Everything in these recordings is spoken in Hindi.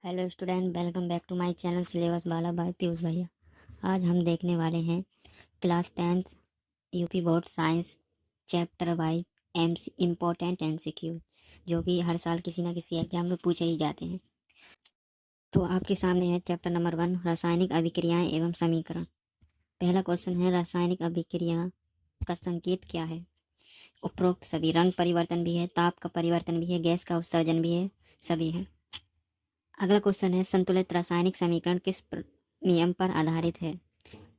Hello student, welcome back to my channel syllabus वाला बाय पीयूष भैया। आज हम देखने वाले हैं class 10th UP board science chapter wise important MCQ जो कि हर साल किसी न किसी एग्जाम में पूछे ही जाते हैं। तो आपके सामने है चैप्टर नंबर 1 रासायनिक अभिक्रियाएं एवं समीकरण। पहला क्वेश्चन है रासायनिक अभिक्रिया का संकेत क्या है। उपरोक्त सभी रंग परिवर्तन भी है, ताप का परिवर्तन भी है, गैस का उत्सर्जन भी है, सभी है। अगला क्वेश्चन है संतुलित रासायनिक समीकरण किस नियम पर आधारित है।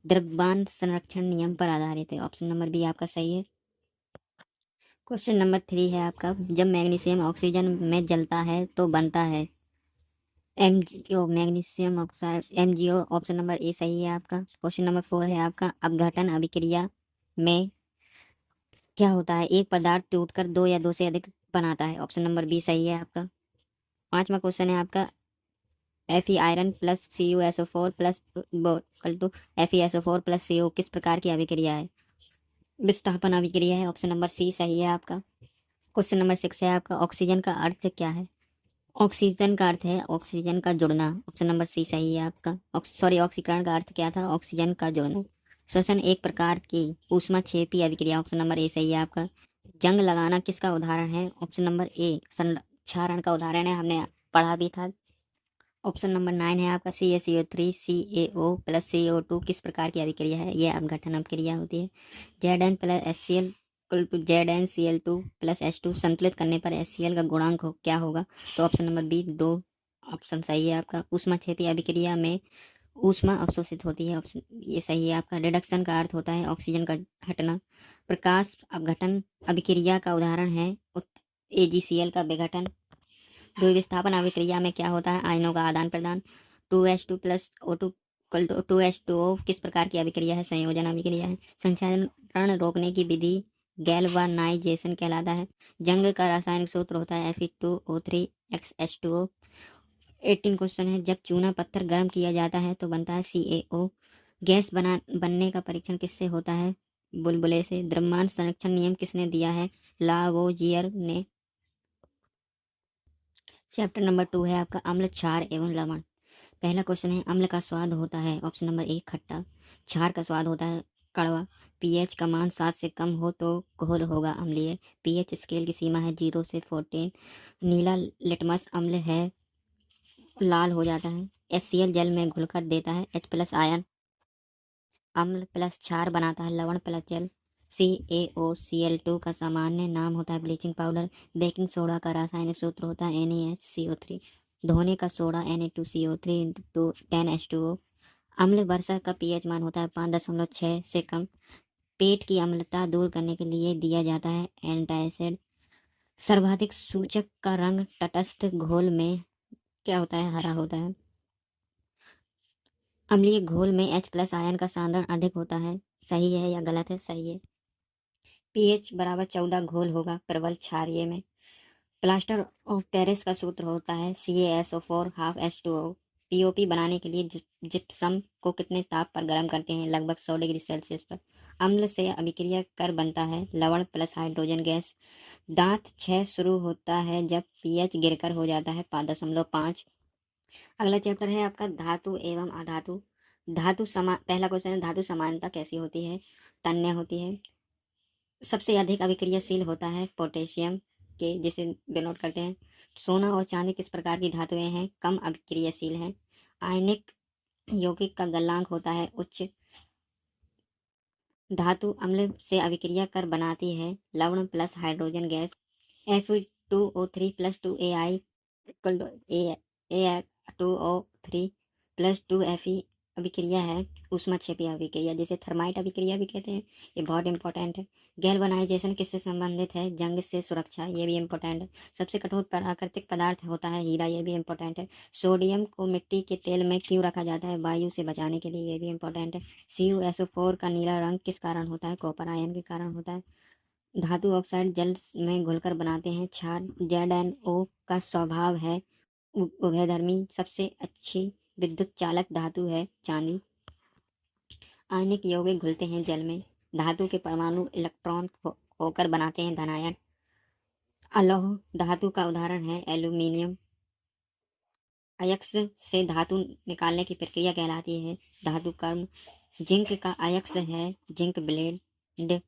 द्रव्यमान संरक्षण नियम पर आधारित है। ऑप्शन नंबर बी आपका सही है। क्वेश्चन नंबर 3 है आपका, जब मैग्नीशियम ऑक्सीजन में जलता है तो बनता है MgO, magnesium oxide MgO। Option number A सही है आपका। क्वेश्चन नंबर 4 है आपका, अपघटन अभिक्रिया में क्या होता है, एक पदार्थ टूटकर दो या दो से अधिक बनाता है। ऑप्शन नंबर बी सही है आपका। पांचवा क्वेश्चन है आपका, Fe iron plus CuSO4 plus two FeSO4 plus CO किस प्रकार की अभिक्रिया है। विस्थापन अभिक्रिया है। ऑप्शन नंबर सी सही है आपका। क्वेश्चन नंबर 6 है आपका, ऑक्सीजन का अर्थ क्या है। ऑक्सीजन का अर्थ है ऑक्सीजन का जुड़ना। ऑप्शन नंबर सी सही है आपका। ऑक्सीकरण का अर्थ क्या था, ऑक्सीजन का जुड़ना। श्वसन एक प्रकार की ऊष्माक्षेपी अभिक्रिया। ऑप्शन नंबर ए सही है आपका। जंग लगाना किसका उदाहरण है। ऑप्शन नंबर ए क्षारण का उदाहरण है, हमने पढ़ा भी था। ऑप्शन नंबर 9 है आपका, CaCO3 CaO प्लस CO2 किस प्रकार की अभिक्रिया है। यह अपघटन अभिक्रिया होती है। Zn plus HCl to ZnCl2 plus H2 संतुलित करने पर HCl का गुणांक क्या होगा। तो ऑप्शन नंबर बी 2 ऑप्शन सही है आपका। ऊष्माक्षेपी अभिक्रिया में ऊष्मा अवशोषित होती है। ऑप्शन ये सही है आपका। रिडक्शन का अर्थ होता है ऑक्सीजन का हटना। प्रकाश अपघटन अभिक्रिया का उदाहरण है AgCl का विघटन। द्विविस्थापन अभिक्रिया में क्या होता है, आयनों का आदान प्रदान। 2H2 प्लस O2 2H2O किस प्रकार की अभिक्रिया है, संयोजन अभिक्रिया है। संचरण रोकने की विधि गैल्वानाइजेशन कहलाता है। जंग का रासायनिक सूत्र होता है Fe2O3 X H2O। 18 क्वेश्चन है, जब चूना पत्थर गर्म किया जाता है तो बनता है CaO। गैस बनने का परीक्षण किससे होता है, बुलबुले से। द्रव्यमान संरक्षण नियम किसने दिया है, लावोजियर ने। चैप्टर नंबर 2 है आपका, अम्ल क्षार एवं लवण। पहला क्वेश्चन है, अम्ल का स्वाद होता है। ऑप्शन नंबर ए खट्टा। क्षार का स्वाद होता है कड़वा। पीएच का मान 7 से कम हो तो घोल होगा अम्लीय। पीएच स्केल की सीमा है 0 से 14। नीला लिटमस अम्ल है, लाल हो जाता है। HCl जल में घुलकर देता है H+ आयन। अम्ल प्लस क्षार बनाता है लवण प्लस जल। CaOCl2 का सामान्य नाम होता है ब्लीचिंग पाउडर। बेकिंग सोडा का रासायनिक सूत्र होता है NaHCO3। धोने का सोडा Na2CO3 इंटू 10H2O। अम्ल वर्षा का pH मान होता है 5.6 से कम। पेट की अम्लता दूर करने के लिए दिया जाता है एंटासिड। सर्वाधिक सूचक का रंग तटस्थ घोल में क्या होता है, हरा होता है। अम्लीय घोल में H+ आयन का सांद्रण अधिक होता है। सही है या गलत है, सही है। pH बराबर 14 घोल होगा प्रबल क्षारीय में। प्लास्टर ऑफ पेरिस का सूत्र होता है CaSO4 हाफ H2O। पीओपी बनाने के लिए जिप्सम को कितने ताप पर गर्म करते हैं, लगभग 100 डिग्री सेल्सियस पर। अम्ल से अभिक्रिया कर बनता है लवण प्लस हाइड्रोजन गैस। दांत 6 शुरू होता है जब pH गिरकर हो जाता है 5.5। अगला चैप्टर है आपका धातु एवं अधातु। पहला क्वेश्चन है, धातु समानता कैसी होती है, तन्य होती है। सबसे अधिक अभिक्रियाशील होता है पोटेशियम के, जिसे डिनोट करते हैं। सोना और चांदी किस प्रकार की धातुएं हैं, कम अभिक्रियाशील हैं। आयनिक यौगिक का गलनांक होता है उच्च। धातु अम्ल से अभिक्रिया कर बनाती है लवण plus hydrogen gas. Fe2O3 plus 2Ai equal to A2O3 plus 2Fe अभिक्रिया है ऊष्माक्षेपी अभिक्रिया, जिसे थर्माइट अभिक्रिया भी कहते हैं। ये बहुत इंपॉर्टेंट है। गैल्वनाइजेशन किससे संबंधित है, जंग से सुरक्षा, ये भी इंपॉर्टेंट है। सबसे कठोर प्राकृतिक पदार्थ होता है हीरा, ये भी इंपॉर्टेंट है। सोडियम को मिट्टी के तेल में क्यों रखा जाता है, वायु से बचाने के लिए, ये भी इंपॉर्टेंट है। CuSO4 का नीला रंग किस कारण होता है, कॉपर आयन के कारण होता है। धातु ऑक्साइड जल में घुलकर बनाते हैं क्षार। ZnO का स्वभाव है उभयधर्मी। सबसे अच्छी विद्युत चालक धातु है चांदी। आयनिक यौगिक घुलते हैं जल में। धातु के परमाणु इलेक्ट्रॉन होकर बनाते हैं धनायन। अलौह धातु का उदाहरण है एल्यूमिनियम। अयस्क से धातु निकालने की प्रक्रिया कहलाती है धातु कर्म। जिंक का अयस्क है जिंक ब्लेड।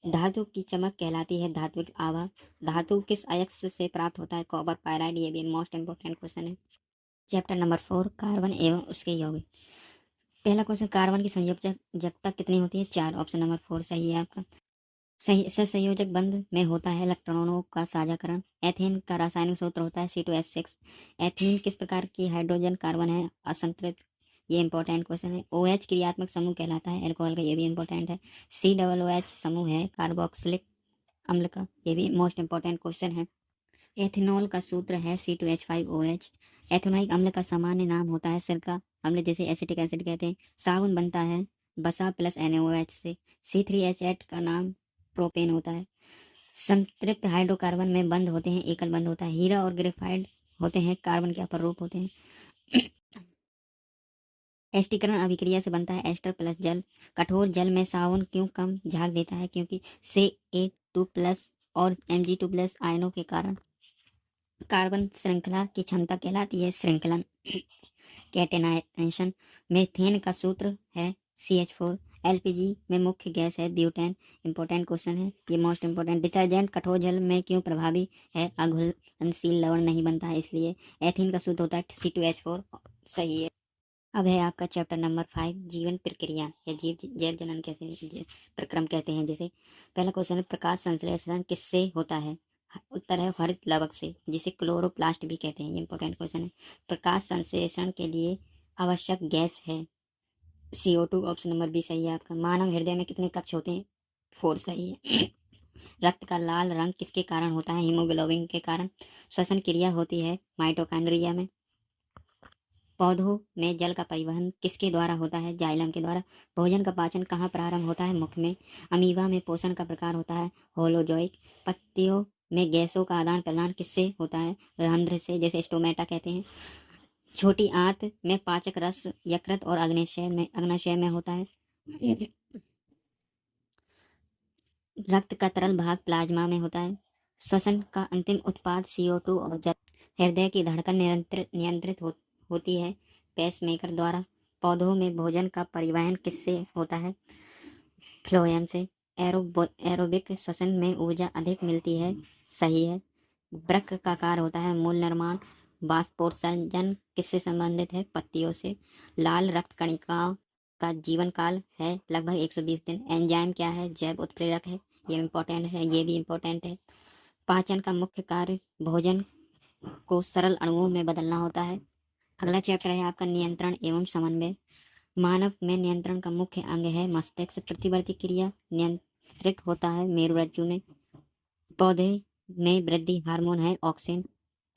धातु की चमक कहलाती है धात्विक आभा। धातु किस अयस्क से प्राप्त होता है? Copper pyrite. ये भी मोस्ट इंपोर्टेंट क्वेश्चन है। चैप्टर नंबर 4 कार्बन एवं उसके यौगिक। पहला क्वेश्चन, कार्बन की संयोजकता कितनी होती है? 4। ऑप्शन नंबर 4 सही है आपका। सही सहसंयोजक बंध में होता है इलेक्ट्रॉनों का साझाकरण। एथेन का रासायनिक सूत्र होता है C2H6। एथीन किस प्रकार की हाइड्रोजन कार्बन है? असंतृप्त। ये इंपॉर्टेंट क्वेश्चन है। OH क्रियात्मक समूह कहलाता है अल्कोहल का। ये भी इंपॉर्टेंट है। COOH समूह है कार्बोक्सिलिक अम्ल का। ये भी मोस्ट इंपॉर्टेंट क्वेश्चन है। एथेनॉल का सूत्र है C2H5OH। एथेनोइक अम्ल का सामान्य नाम होता है सिरका अम्ल, जिसे एसिटिक एसिड कहते हैं। साबुन बनता है बसा प्लस NaOH से। C3H8 का नाम प्रोपेन होता है। संतृप्त हाइड्रोकार्बन में बंद होते हैं एकल बंद होता है। हीरा और ग्रेफाइट होते हैं कार्बन के अपर रूप होते हैं। एस्टिकरण अभिक्रिया से बनता है एस्टर प्लस जल। कठोर जल में साबुन क्यों कम झाग देता है? क्योंकि Ca2+ और Mg2+ आयनों के कारण। कार्बन श्रृंखला की क्षमता कहलाती है श्रृंखलन। कैटेनाइजेशन। मेथेन का सूत्र है CH4। LPG में मुख्य गैस है ब्यूटेन। इंपॉर्टेंट क्वेश्चन है ये, मोस्ट इंपॉर्टेंट। डिटर्जेंट कठोर जल में क्यों प्रभावी है? अघुलनशील लवण नहीं बनता है इसलिए। एथीन का सूत्र होता है C2H4 सही है। अब है आपका चैप्टर नंबर 5 जीवन प्रक्रिया या जैव जनन कैसे प्रक्रम कहते हैं जिसे। पहला क्वेश्चन है, प्रकाश संश्लेषण किससे होता है? उत्तर है हरित लवक से, जिसे क्लोरोप्लास्ट भी कहते हैं। ये इंपॉर्टेंट क्वेश्चन है। प्रकाश संश्लेषण के लिए आवश्यक गैस है CO2। ऑप्शन नंबर बी सही है आपका। मानव हृदय में कितने कक्ष होते हैं? 4 सही है। रक्त का लाल रंग किसके कारण होता है? हीमोग्लोबिन के कारण। श्वसन क्रिया होती है माइटोकॉन्ड्रिया में। पौधों में जल का परिवहन किसके द्वारा होता है? जाइलम के द्वारा। भोजन का पाचन कहाँ प्रारंभ होता है? मुख में। अमीबा में पोषण का प्रकार होता है होलोजोइक। पत्तियों में गैसों का आदान प्रदान किससे होता है? रंध्र से, जैसे स्टोमेटा कहते हैं। छोटी आंत में पाचक रस यकृत और अग्नाशय में होता है। रक्त का तरल भाग प्लाज्मा में होता है। श्वसन का अंतिम उत्पाद CO2 और जल। हृदय की धड़कन नियंत्रित होती है पेसमेकर द्वारा। पौधों में भोजन का परिवहन किससे होता है? फ्लोएम से। एरोबिक श्वसन में ऊर्जा अधिक मिलती है सही है। वृक्क का कार्य होता है मूल निर्माण। वाष्पोत्सर्जन किससे संबंधित है? पत्तियों से। लाल रक्त कणिकाओं का जीवन काल है लगभग 120 दिन। एंजाइम क्या है? जैव उत्प्रेरक है। ये इम्पोर्टेंट है, ये भी इम्पोर्टेंट है। पाचन का मुख्य कार्य भोजन को सरल अणुओं में बदलना होता है। अगला चैप्टर है आपका नियंत्रण एवं समन्वय। मानव में नियंत्रण का मुख्य अंग है मस्तिष्क। प्रतिवर्ती क्रिया नियंत्रित होता है मेरुरज्जु में। पौधे में वृद्धि हार्मोन है ऑक्सिन।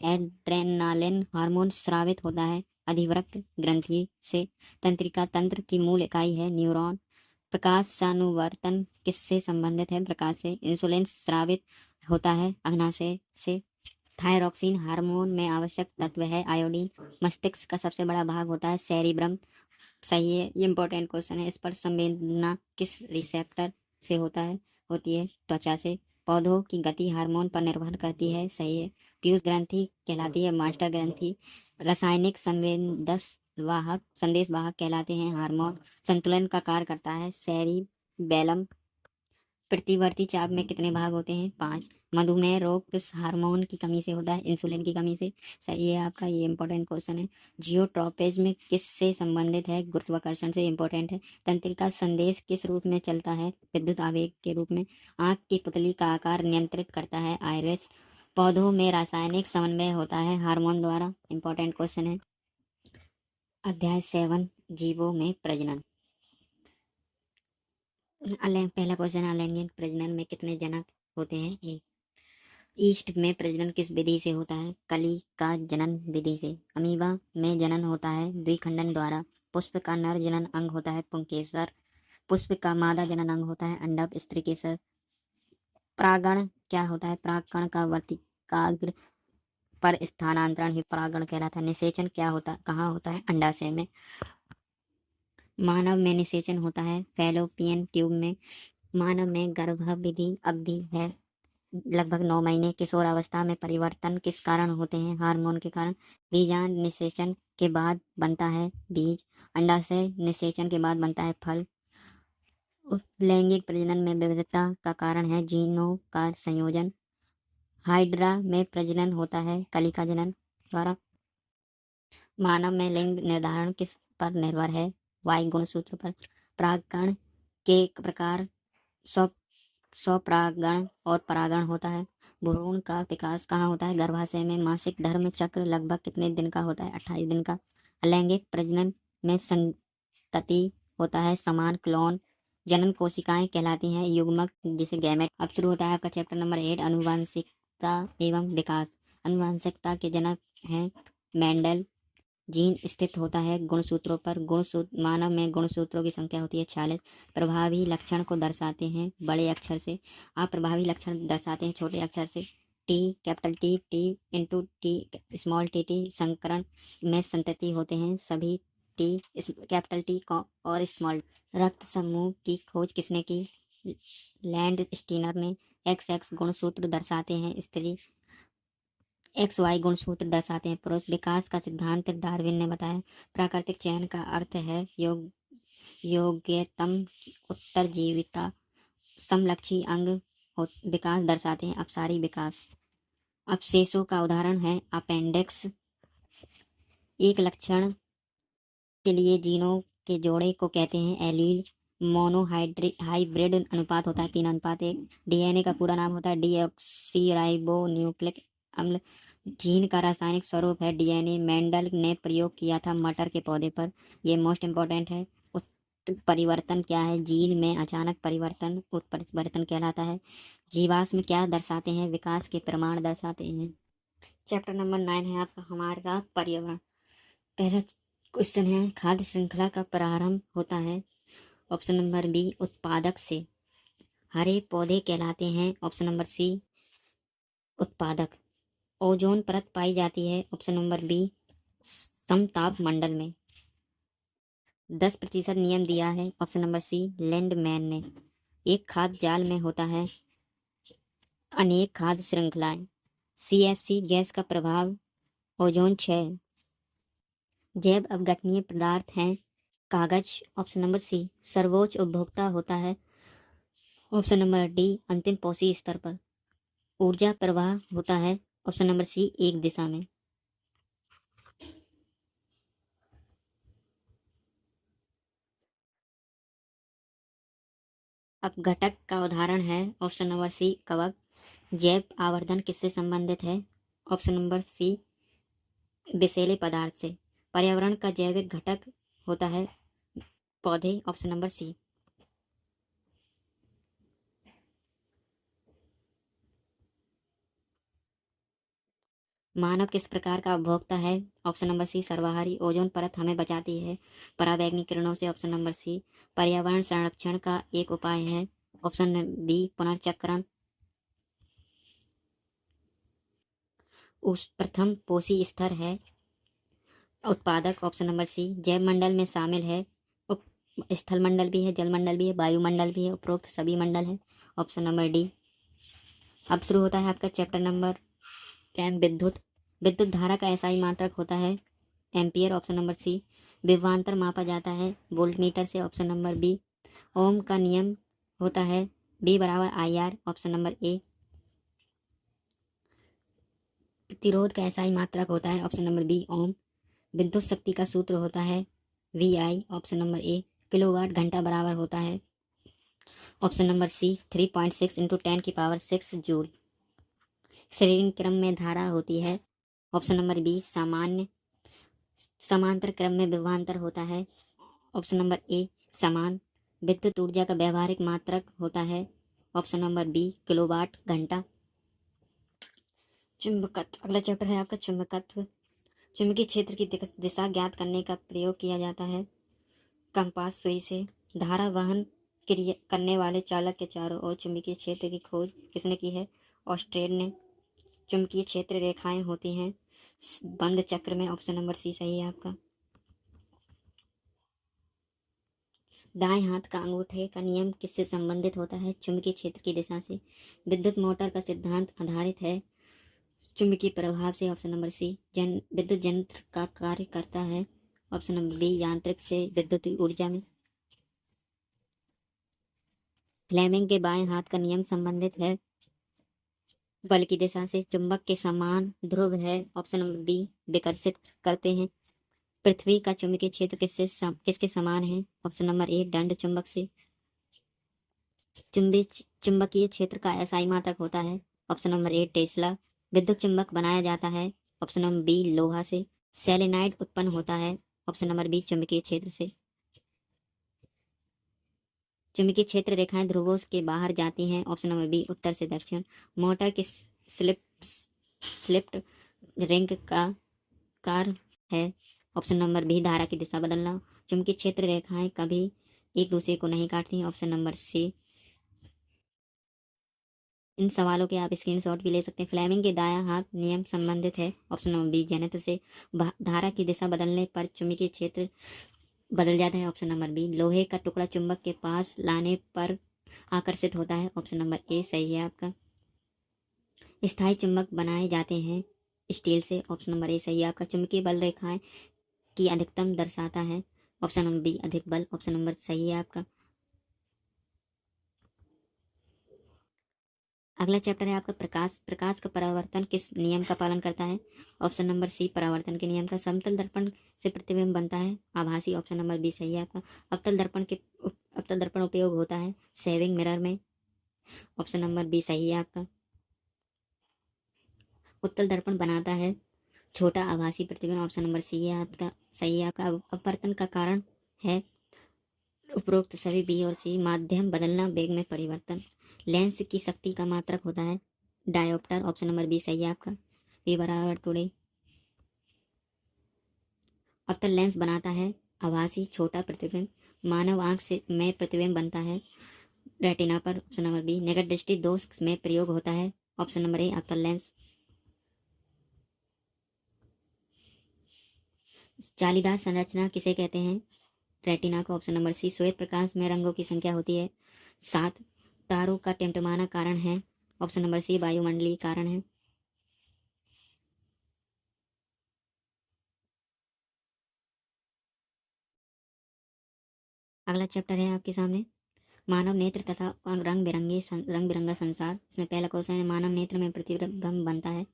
एड्रेनालिन हार्मोन स्रावित होता है अधिवृक्क ग्रंथि से। तंत्रिका तंत्र की मूल इकाई है न्यूरॉन। प्रकाश सानुवर्तन किससे संबंधित है? प्रकाश से। इंसुलिन स्रावित होता है अग्नाशय से। थायरॉक्सिन हार्मोन में आवश्यक तत्व है आयोडीन। मस्तिष्क का सबसे बड़ा भाग होता है सेरिब्रम सही है। ये इंपॉर्टेंट क्वेश्चन है। इस पर संवेदना किस रिसेप्टर से होती है त्वचा से। पौधों की गति हार्मोन पर निर्भर करती है सही है। पीयूष ग्रंथि कहलाती है मास्टर ग्रंथि। रासायनिक संदेश वाहक कहलाते हैं हार्मोन। संतुलन का कार्य करता है सेरिबेलम। प्रतिवर्ती चाप में कितने भाग होते हैं? 5। मधुमेह रोग किस हार्मोन की कमी से होता है? इंसुलिन की कमी से सही है आपका। ये इंपॉर्टेंट क्वेश्चन है। जियोट्रोपिज्म किससे संबंधित है? गुरुत्वाकर्षण से। इंपॉर्टेंट है। तंत्रिका संदेश किस रूप में चलता है? विद्युत आवेग के रूप में। आंख की पुतली का आकार नियंत्रित करता है आइरिस। पौधों में रासायनिक समन्वय होता है हार्मोन द्वारा। इंपॉर्टेंट क्वेश्चन है। अध्याय 7 जीवों में प्रजनन। पहला क्वेश्चन, अलैंगिक प्रजनन में कितने जनक होते हैं? एक। ईस्ट में प्रजनन किस विधि से होता है? कली का जनन विधि से। अमीबा में जनन होता है द्विखंडन द्वारा। पुष्प का नर जनन अंग होता है पुंकेसर। पुष्प का मादा जनन अंग होता है अंडक स्त्रीकेसर। परागण क्या होता है? परागकण का वर्तिकाग्र पर स्थानांतरण ही परागण कहलाता है। निषेचन कहाँ होता है? अंडाशय में। मानव में निषेचन होता है फैलोपियन ट्यूब में। मानव में गर्भावधि अवधि है लगभग 9 महीने। किशोरावस्था में परिवर्तन किस कारण होते हैं? हार्मोन के कारण। बीजांड निषेचन के बाद बनता है बीज। अंडाशय निषेचन के बाद बनता है फल। लैंगिक प्रजनन में विविधता का कारण है जीनों का संयोजन। हाइड्रा में प्रजनन होता है कलिका जनन द्वारा। मानव में लिंग निर्धारण किस पर निर्भर है? वाई गुणसूत्र पर। परागकण के प्रकार स्वपरागण और परागण होता है। भ्रूण का विकास कहाँ होता है? गर्भाशय में। मासिक धर्म चक्र लगभग कितने दिन का होता है? 28 दिन का। अलैंगिक प्रजनन में संतति होता है समान क्लोन। जनन कोशिकाएं कहलाती हैं युग्मक जिसे गैमेट। अब शुरू होता है आपका चैप्टर नंबर 8 आनुवंशिकता एवं विकास। आनुवंशिकता के जनक हैं मेंडल। जीन स्थित होता है गुणसूत्रों पर। गुणसूत्र मानव में गुणसूत्रों की संख्या होती है 46। प्रभावी लक्षण को दर्शाते हैं बड़े अक्षर से। आप प्रभावी लक्षण दर्शाते हैं छोटे अक्षर से। T capital T T into T small T T संकरण में संतति होते हैं सभी टी कैपिटल टी और स्मॉल। रक्त समूह की खोज किसने की? लैंड स्टीनर ने। XX गुणसूत्र दर्शाते हैं स्त्री। XY गुणसूत्र दर्शाते हैं पुरुष। विकास का सिद्धांत डार्विन ने बताया। प्राकृतिक चयन का अर्थ है योग्यतम उत्तरजीविता। समलक्षी अंग विकास दर्शाते हैं अपसारी विकास। अवशेषों का उदाहरण है अपेंडिक्स। एक लक्षण के लिए जीनों के जोड़े को कहते हैं एलील। हाइब्रिड अनुपात होता है 3:1। DNA का पूरा नाम होता है डीऑक्सीराइबोन्यूक्लिक अम्ल। जीन का रासायनिक स्वरूप है DNA। मेंडल ने प्रयोग किया था मटर के पौधे पर। ये मोस्ट इम्पोर्टेंट है। उत्परिवर्तन क्या है? जीन में अचानक परिवर्तन उत्परिवर्तन कहलाता है। जीवाश्म क्या दर्शाते हैं? विकास के प्रमाण दर्शाते हैं। चैप्टर नंबर 9 है आपका हमारा पर्यावरण। पहला क्वेश्चन है खाद्य श्रृंखला का प्रारंभ होता है ऑप्शन नंबर बी उत्पादक से। हरे पौधे कहलाते हैं ऑप्शन नंबर सी उत्पादक। ओजोन परत पाई जाती है ऑप्शन नंबर बी समताप मंडल में। 10% नियम दिया है ऑप्शन नंबर सी लैंडमैन ने। एक खाद्य जाल में होता है अनेक खाद्य श्रृंखलाएं। CFC गैस का प्रभाव ओजोन क्षय। जैव अपघटनीय पदार्थ हैं कागज ऑप्शन नंबर सी। सर्वोच्च उपभोक्ता होता है ऑप्शन नंबर डी अंतिम पोषी स्तर पर। ऊर्जा प्रवाह होता है ऑप्शन नंबर सी एक दिशा में। अपघटक का उदाहरण है ऑप्शन नंबर सी कवक। जैव आवर्धन किससे संबंधित है? ऑप्शन नंबर सी विषैले पदार्थ से। पर्यावरण का जैविक घटक होता है पौधे ऑप्शन नंबर सी। मानव किस प्रकार का उपभोक्ता है? ऑप्शन नंबर सी सर्वाहारी। ओजोन परत हमें बचाती है पराबैंगनी किरणों से ऑप्शन नंबर सी। पर्यावरण संरक्षण का एक उपाय है ऑप्शन बी पुनर्चक्रण। उस प्रथम पोषी स्तर है उत्पादक ऑप्शन नंबर सी। जैव मंडल में शामिल है स्थल मंडल भी है जल मंडल भी है वायुमंडल भी है उपरोक्त सभी मंडल है ऑप्शन नंबर डी। अब शुरू होता है आपका चैप्टर नंबर 10 विद्युत। विद्युत धारा का SI मात्रक होता है एम्पियर ऑप्शन नंबर सी। विभवांतर मापा जाता है वोल्टमीटर से ऑप्शन नंबर बी। ओम का नियम होता है B = IR option number A. प्रतिरोध का SI मात्रक होता है ऑप्शन नंबर बी ओम। विद्युत शक्ति का सूत्र होता है VI option number A. Kilowatt घंटा बराबर होता है ऑप्शन नंबर सी 3.6 × 10⁶ जूल। श्रेणी क्रम में धारा होती है ऑप्शन नंबर बी सामान्य। समांतर क्रम में विभवांतर होता है ऑप्शन नंबर ए समान। विद्युत ऊर्जा का व्यवहारिक मात्रक होता है ऑप्शन नंबर बी किलोवाट घंटा। चुंबकत्व अगला चैप्टर है आपका चुंबकत्व। चुंबकीय क्षेत्र की दिशा ज्ञात करने का प्रयोग किया जाता है कंपास सुई से। धारा वहन करने वाले चालक के चारों ओर चुंबकीय क्षेत्र की खोज किसने की है? ऑस्ट्रेड ने। चुंबकीय क्षेत्र रेखाएं होती हैं बंद चक्र में ऑप्शन नंबर सी सही है आपका। दाएं हाथ का अंगूठे का नियम किससे संबंधित होता है? चुंबकीय क्षेत्र की दिशा से। विद्युत मोटर का सिद्धांत आधारित है चुंबकीय प्रभाव से। Option number C. विद्युत यंत्र का कार्य करता है। ऑप्शन नंबर बी, यांत्रिक से विद्युत ऊर्जा में। फ्लेमिंग के बाएं हाथ का नियम संबंधित है बल की दिशा से। चुंबक के समान ध्रुव है। ऑप्शन नंबर बी, विकर्षित करते हैं। पृथ्वी का चुंबकीय क्षेत्र किसके समान है? ऑप्शन नंबर ए, दंड चुंबक से। चुंबकीय क्षेत्र का एसआई मात्रक होता है। Option number A, Tesla. विद्युत चुंबक बनाया जाता है। ऑप्शन नंबर बी, लोहा से। सेलेनाइड उत्पन्न होता है। ऑप्शन नंबर बी, चुंबकीय क्षेत्र से। चुंबकीय क्षेत्र रेखाएं ध्रुवों के बाहर जाती हैं। ऑप्शन नंबर बी, उत्तर से दक्षिण। मोटर की स्लिप्ड रिंग का कार्य है। ऑप्शन नंबर बी, धारा की दिशा बदलना। चुंबकीय क्षेत्र रेखाएं कभी एक दूसरे को नहीं काटती। ऑप्शन नंबर सी। इन सवालों के आप स्क्रीनशॉट भी ले सकते हैं। फ्लेमिंग के दायां हाथ नियम संबंधित है। ऑप्शन नंबर बी, जनित्र से। धारा की दिशा बदलने पर चुंबकीय क्षेत्र बदल जाता है। Option number B. लोहे का टुकड़ा चुंबक के पास लाने पर आकर्षित होता है। ऑप्शन नंबर ए सही है आपका। स्थायी चुंबक बनाए जाते हैं स्टील से। ऑप्शन नंबर ए सही है आपका। चुंबकीय बल रेखाएं की अधिकतम दर्शाता है। ऑप्शन नंबर बी, अधिक बल। ऑप्शन नंबर सही है आपका। अगला चैप्टर है आपका प्रकाश। प्रकाश का परावर्तन किस नियम का पालन करता है? ऑप्शन नंबर सी, परावर्तन के नियम का। समतल दर्पण से प्रतिबिंब बनता है आभासी। ऑप्शन नंबर बी सही है आपका। अवतल दर्पण उपयोग होता है सेविंग मिरर में। ऑप्शन नंबर बी सही है आपका। उत्तल दर्पण बनाता है छोटा आभासी प्रतिबिंब। ऑप्शन नंबर सी है आपका, सही है आपका। अपवर्तन का कारण है उपरोक्त सभी बी और सी। माध्यम बदलना, वेग में परिवर्तन। लेंस की शक्ति का मात्रक होता है डायोप्टर। ऑप्शन नंबर बी सही है आपका। वी बराबर टुडे। अवतल लेंस बनाता है आभासी छोटा प्रतिबिंब। मानव आंख से में प्रतिबिंब बनता है रेटिना पर। Option number B. निकट दृष्टि दोष में प्रयोग होता है। ऑप्शन नंबर ए, अवतल लेंस। जालीदार संरचना किसे कहते हैं? रेटिना को। Option number C. श्वेत प्रकाश में रंगों की संख्या होती है 7। तारों का टिमटिमाना कारण है। ऑप्शन नंबर सी, वायुमंडलीय कारण है। अगला चैप्टर है आपके सामने मानव नेत्र तथा रंग बिरंगा संसार। इसमें पहला क्वेश्चन है, मानव नेत्र में प्रतिबिंब बनता है।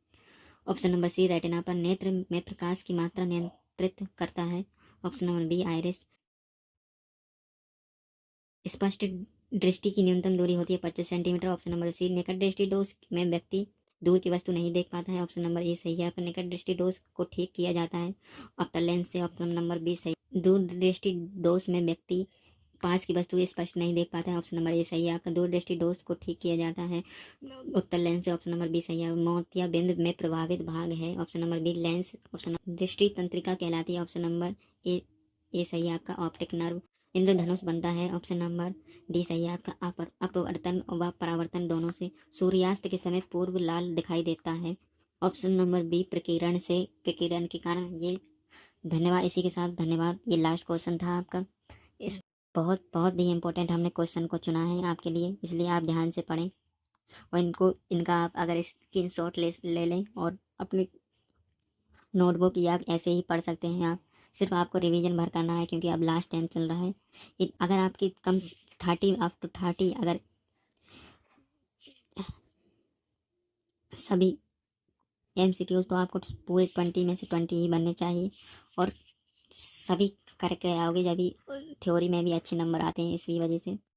ऑप्शन नंबर सी, रेटिना पर। नेत्र में प्रकाश की मात्रा नियंत्रित करता है। Option number B, iris. स्पष्ट दृष्टि की न्यूनतम दूरी होती है 25 सेंटीमीटर। ऑप्शन नंबर सी, निकट दृष्टि दोष में व्यक्ति दूर की वस्तु नहीं देख पाता है। ऑप्शन नंबर ए सही है। निकट दृष्टि दोष को ठीक किया जाता है अवतल लेंस से। ऑप्शन नंबर बी सही। दूर दृष्टि दोष में व्यक्ति पास की वस्तु स्पष्ट नहीं देख पाता है। ऑप्शन नंबर ए सही है आपका। दूर दृष्टि दोष को ठीक किया जाता है उत्तल लेंस से। ऑप्शन नंबर बी सही है। मोतिया बिंद में प्रभावित भाग है। Option number B, lens. Option दृष्टि तंत्रिका कहलाती है। ऑप्शन नंबर ए सही है आपका। Optic nerve. इंद्रधनुष बनता है। ऑप्शन नंबर डी सही है आपका। अपवर्तन व परावर्तन दोनों से। सूर्यास्त के समय पूर्व लाल दिखाई देता है। ऑप्शन नंबर बी, प्रकीर्ण से, प्रकीर्ण के कारण। ये धन्यवाद। इसी के साथ धन्यवाद। ये लास्ट क्वेश्चन था आपका। इस बहुत बहुत ही इम्पोर्टेंट हमने क्वेश्चन को चुना है आपके लिए, इसलिए आप ध्यान से पढ़ें और इनका आप अगर स्क्रीनशॉट ले लें और अपनी नोटबुक या ऐसे ही पढ़ सकते हैं आप। सिर्फ आपको रिवीजन भर करना है क्योंकि अब लास्ट टाइम चल रहा है। अगर आपकी कम 30 अप टू 30 अगर सभी MCQs तो आपको पूरे 20 में से 20 ही बनने चाहिए और सभी करके आओगे जब भी थ्योरी में भी अच्छे नंबर आते हैं इसी वजह से।